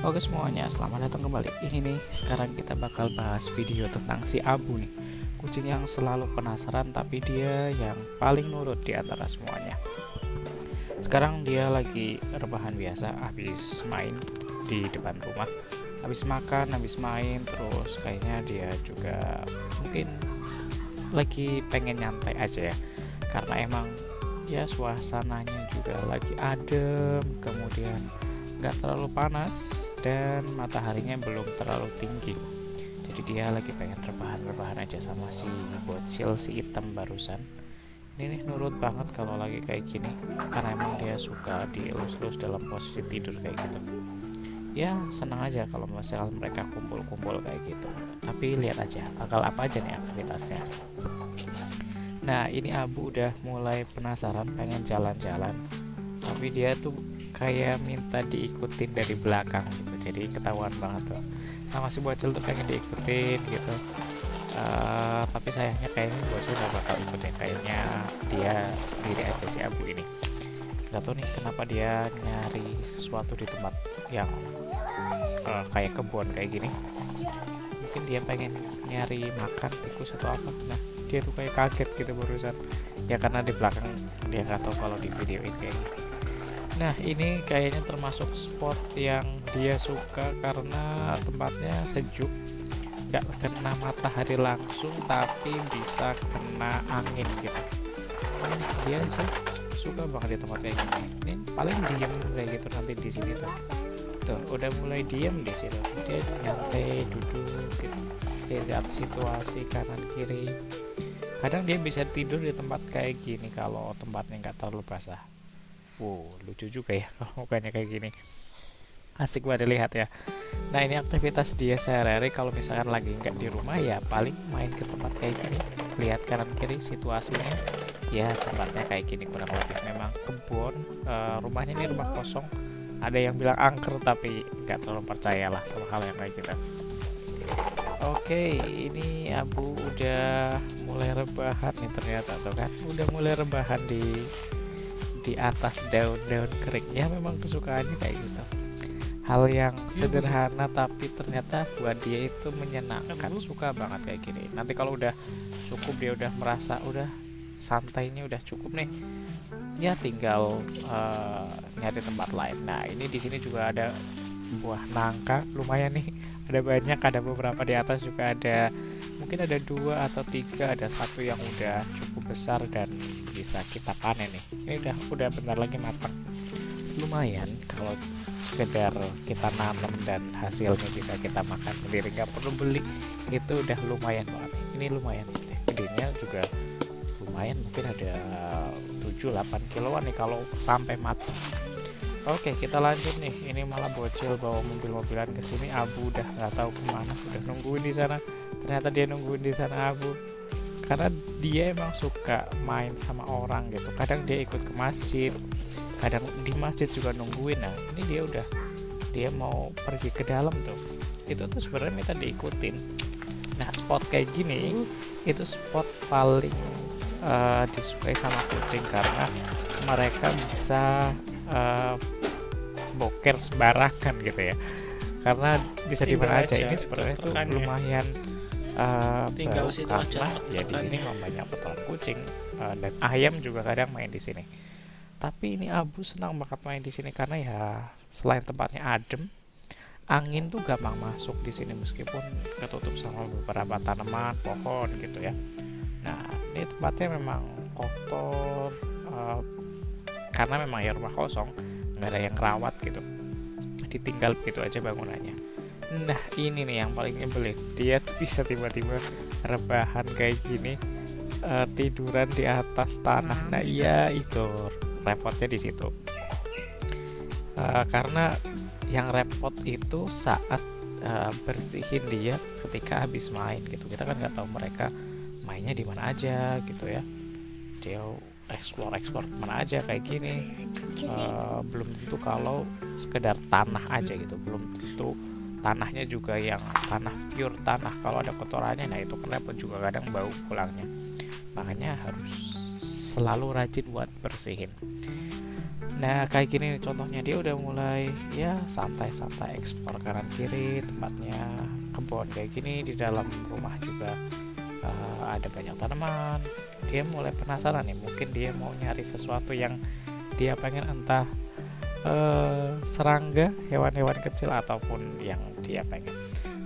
Oke semuanya, selamat datang kembali. Ini nih, sekarang kita bakal bahas video tentang si Abu nih. Kucing yang selalu penasaran tapi dia yang paling nurut di antara semuanya. Sekarang dia lagi rebahan biasa, habis main di depan rumah. Habis makan, habis main, terus kayaknya dia juga mungkin lagi pengen nyantai aja ya. Karena emang ya suasananya juga lagi adem, kemudian nggak terlalu panas dan mataharinya belum terlalu tinggi, jadi dia lagi pengen rebahan aja sama si bocil si hitam barusan. Ini nih nurut banget kalau lagi kayak gini, karena emang dia suka dielus-elus dalam posisi tidur kayak gitu. Ya senang aja kalau misalnya mereka kumpul-kumpul kayak gitu, tapi lihat aja akal apa aja nih aktivitasnya. Nah ini Abu udah mulai penasaran pengen jalan-jalan, tapi dia tuh kayak minta diikutin dari belakang gitu, jadi ketahuan banget tuh sama si bocil tuh pengen diikutin gitu. Tapi sayangnya kayaknya bocil gak bakal ikutin, kayaknya dia sendiri aja si Abu ini. Gak tau nih kenapa dia nyari sesuatu di tempat yang kayak kebun kayak gini. Mungkin dia pengen nyari makan tikus atau apa. Nah dia tuh kayak kaget gitu barusan ya, karena di belakang dia nggak tahu kalau di video ini kayak gitu. Nah ini kayaknya termasuk spot yang dia suka karena tempatnya sejuk, nggak kena matahari langsung tapi bisa kena angin gitu. Dia aja suka banget di tempat kayak gini. Ini paling diem kayak gitu nanti di sini tuh udah mulai diem di situ, dia nyantai duduk gitu, lihat situasi kanan kiri. Kadang dia bisa tidur di tempat kayak gini kalau tempatnya nggak terlalu basah. Wow, lucu juga ya kalau mukanya kayak gini. Asik banget dilihat ya. Nah ini aktivitas dia sehari-hari kalau misalkan lagi nggak di rumah ya paling main ke tempat kayak gini. Lihat kanan kiri situasinya. Ya tempatnya kayak gini kurang lebih. Memang kebun, rumahnya ini rumah kosong. Ada yang bilang angker tapi nggak terlalu percayalah sama hal yang kayak gitu. Oke, ini Abu udah mulai rebahan nih ternyata tuh kan. Udah mulai rebahan di atas daun-daun keringnya. Memang kesukaannya kayak gitu, hal yang sederhana tapi ternyata buat dia itu menyenangkan. Suka banget kayak gini. Nanti kalau udah cukup, dia udah merasa udah santainya udah cukup nih, ya tinggal nyari tempat lain. Nah ini di sini juga ada buah nangka lumayan nih, ada banyak, ada beberapa di atas juga ada, mungkin ada 2 atau 3, ada satu yang udah cukup besar dan bisa kita panen nih. Ini udah bentar lagi matang. Lumayan kalau sekedar kita nanam dan hasilnya bisa kita makan sendiri, nggak perlu beli, itu udah lumayan banget. Ini lumayan gedenya juga lumayan, mungkin ada 7-8 kiloan nih kalau sampai matang. Oke kita lanjut nih, ini malah bocil bawa mobil-mobilan ke sini. Abu udah nggak tahu kemana, udah nungguin di sana. Ternyata dia nungguin di sana Abu, karena dia emang suka main sama orang gitu. Kadang dia ikut ke masjid, kadang di masjid juga nungguin. Nah ini dia mau pergi ke dalam tuh, itu tuh sebenarnya minta diikutin. Nah spot kayak gini itu spot paling disukai sama kucing, karena mereka bisa boker sembarangan gitu ya, karena bisa di mana aja. Ini sebenarnya itu lumayan tinggal bau, situ karena aja ya di sini memang banyak betul kucing, dan ayam juga kadang main di sini. Tapi ini Abu senang banget main di sini karena ya selain tempatnya adem, angin tuh gampang masuk di sini meskipun ketutup sama beberapa tanaman pohon gitu ya. Nah ini tempatnya memang kotor, karena memang ya rumah kosong, nggak ada yang rawat gitu, ditinggal begitu aja bangunannya. Nah ini nih yang paling nyebelin, dia tuh bisa tiba-tiba rebahan kayak gini, tiduran di atas tanah. Nah iya itu repotnya di situ. Karena yang repot itu saat bersihin dia ketika habis main gitu. Kita kan nggak tahu mereka mainnya di mana aja gitu ya, dia explore mana aja kayak gini. Belum tentu kalau sekedar tanah aja gitu, belum tentu tanahnya juga yang tanah pure tanah. Kalau ada kotorannya, nah itu repot juga, kadang bau pulangnya. Makanya harus selalu rajin buat bersihin. Nah kayak gini nih, contohnya dia udah mulai ya santai-santai eksplor kanan kiri tempatnya, kebun kayak gini, di dalam rumah juga ada banyak tanaman. Dia mulai penasaran nih, mungkin dia mau nyari sesuatu yang dia pengen, entah serangga, hewan-hewan kecil, ataupun yang dia pengen.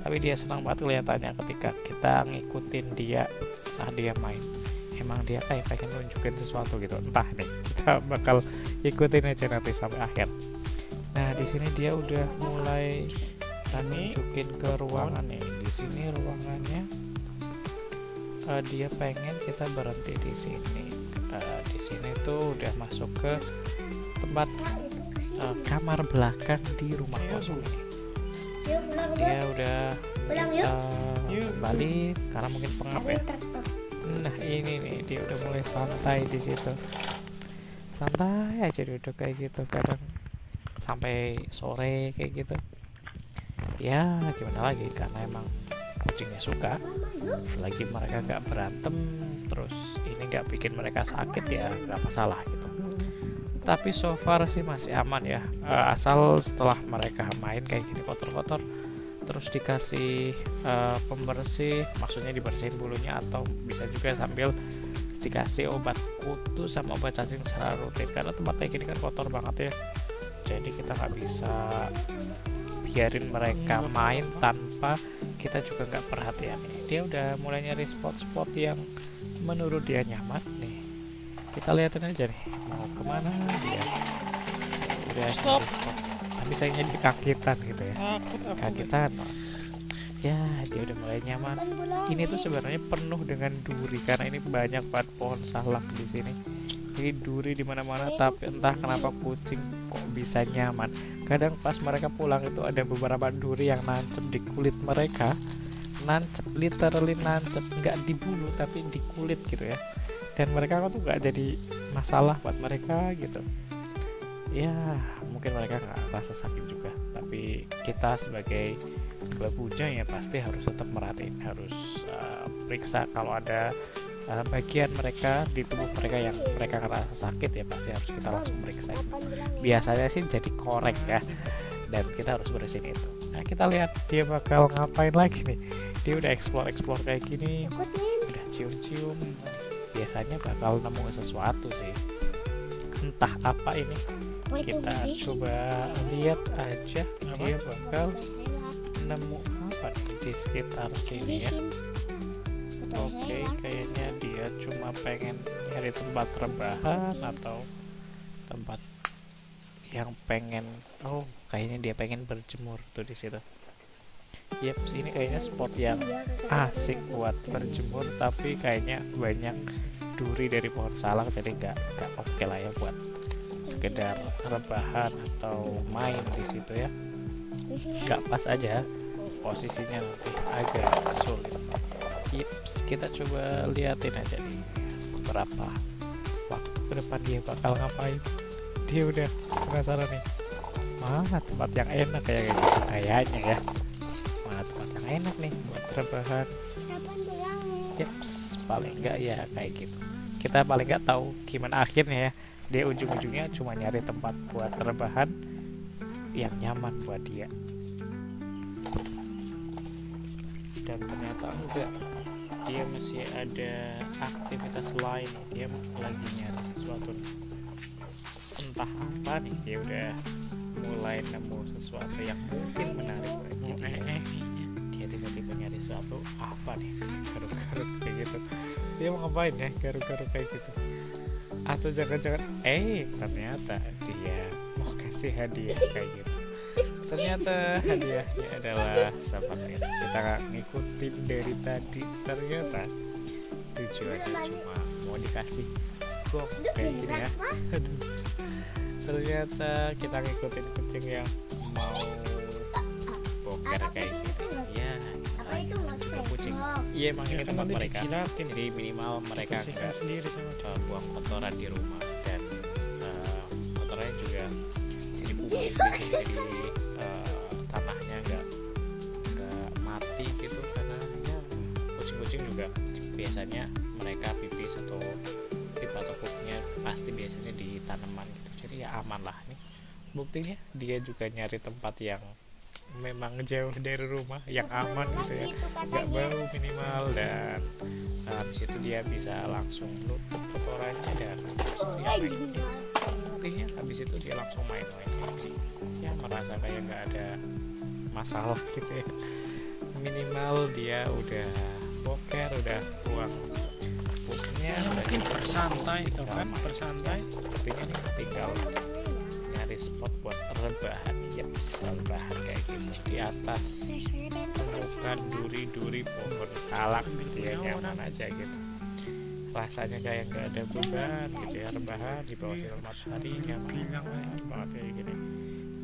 Tapi dia senang banget kelihatannya ketika kita ngikutin dia saat dia main. Emang dia kayak pengen nunjukin sesuatu gitu, entah nih, kita bakal ikutin aja nanti sampai akhir. Nah di sini dia udah mulai nunjukin ke ruangan nih. Di sini ruangannya dia pengen kita berhenti di sini. Di sini tuh udah masuk ke tempat kamar belakang di rumah kosong ini. Dia udah kembali karena mungkin pengap ya. Nah ini nih, dia udah mulai santai di situ, santai aja duduk kayak gitu, kadang sampai sore kayak gitu. Ya gimana lagi, karena emang kucingnya suka. Selagi mereka nggak berantem, terus ini nggak bikin mereka sakit, ya nggak masalah gitu. Tapi so far sih masih aman ya, asal setelah mereka main kayak gini kotor-kotor, terus dikasih pembersih, maksudnya dibersihin bulunya, atau bisa juga sambil dikasih obat kutu sama obat cacing secara rutin, karena tempat kayak gini kan kotor banget ya. Jadi kita nggak bisa biarin mereka main tanpa kita juga nggak perhatian. Dia udah mulai nyari spot-spot yang menurut dia nyaman nih. Kita lihatin aja nih, mau kemana dia. Udah nyari spot, tapi sayangnya dia kagetan gitu ya, kagetan. Ya dia udah mulai nyaman. Ini tuh sebenarnya penuh dengan duri karena ini banyak banget pohon salak di sini. Jadi duri di mana-mana, tapi entah kenapa kucing kok bisa nyaman. Kadang pas mereka pulang itu ada beberapa duri yang nancep di kulit mereka, nancep, literally nancep, nggak di bulu tapi di kulit gitu ya. Dan mereka tuh nggak jadi masalah buat mereka gitu. Ya mungkin mereka nggak rasa sakit juga, tapi kita sebagai babunya ya pasti harus tetap merhatiin, harus periksa kalau ada bagian mereka di tubuh mereka yang mereka ngerasa sakit, ya pasti harus kita langsung periksa. Biasanya sih jadi korek ya, dan kita harus bersihin itu. Nah kita lihat dia bakal ngapain lagi nih. Dia udah explore kayak gini, udah cium-cium, biasanya bakal nemu sesuatu sih, entah apa ini. Kita coba lihat aja dia bakal nemu apa nih di sekitar sini ya. Oke, kayaknya dia cuma pengen nyari tempat rebahan atau tempat yang pengen, oh kayaknya dia pengen berjemur tuh di situ. Yep, ini kayaknya spot yang asik buat berjemur, tapi kayaknya banyak duri dari pohon salak, jadi nggak oke lah ya buat sekedar rebahan atau main di situ ya. Nggak pas aja posisinya, nanti agak sulit. Yips, kita coba liatin aja nih beberapa waktu ke depan dia bakal ngapain. Dia udah penasaran nih, mana tempat yang enak kayak gitu kayaknya ya. Mana tempat yang enak nih buat rebahan. Yips, paling enggak ya kayak gitu. Kita paling enggak tahu gimana akhirnya ya. Dia ujung-ujungnya cuma nyari tempat buat rebahan yang nyaman buat dia. Dan ternyata enggak, dia masih ada aktivitas lain. Dia lagi nyari sesuatu, entah apa nih. Dia udah mulai nemu sesuatu yang mungkin menarik bagi dia. Dia tiba-tiba nyari sesuatu apa nih, garuk-garuk kayak gitu. Dia mau ngapain ya garuk-garuk kayak gitu? Atau jangan-jangan ternyata dia mau kasih hadiah kayak gitu. Ternyata hadiahnya adalah sapphire. Kita ngikutin dari tadi, ternyata tujuannya cuma mau dikasih gong kayak gini ya. Ternyata kita ngikutin kucing yang mau boker kayak gitu ya. Juga kucing, iya emang ini tempat mereka, jadi minimal mereka nggak sendiri sama buang kotoran di rumah, dan kotorannya juga jadi bubuk gitu, jadi tanahnya nggak mati gitu. Karena ya kucing-kucing juga biasanya mereka pipis atau pip atau pupnya pasti biasanya di tanaman gitu, jadi ya aman lah nih. Buktinya dia juga nyari tempat yang memang jauh dari rumah, yang aman gitu ya, nggak bau minimal, dan habis itu dia bisa langsung nutup kotorannya dan buktinya habis itu dia langsung main-main ya, merasa kayak nggak ada masalah gitu ya. Minimal dia udah boker, udah buang pupnya, ya mungkin bersantai itu kan, bersantai. artinya nih tinggal nyari spot buat rebahan. Ya bisa rebahan kayak gitu di atas tumpukan duri-duri pohon salak gitu ya, nyaman aja gitu, rasanya kayak nggak ada beban gitu ya, rebahan di bawah sinar matahari, nyaman banget kayak gini,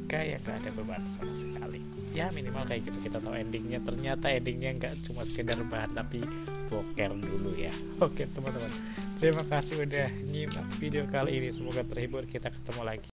kayak nggak ada beban sama sekali ya. Minimal kayak gitu kita tahu endingnya, ternyata endingnya nggak cuma sekedar rebahan tapi boker dulu ya. Oke teman-teman, terima kasih udah nyimak video kali ini, semoga terhibur. Kita ketemu lagi.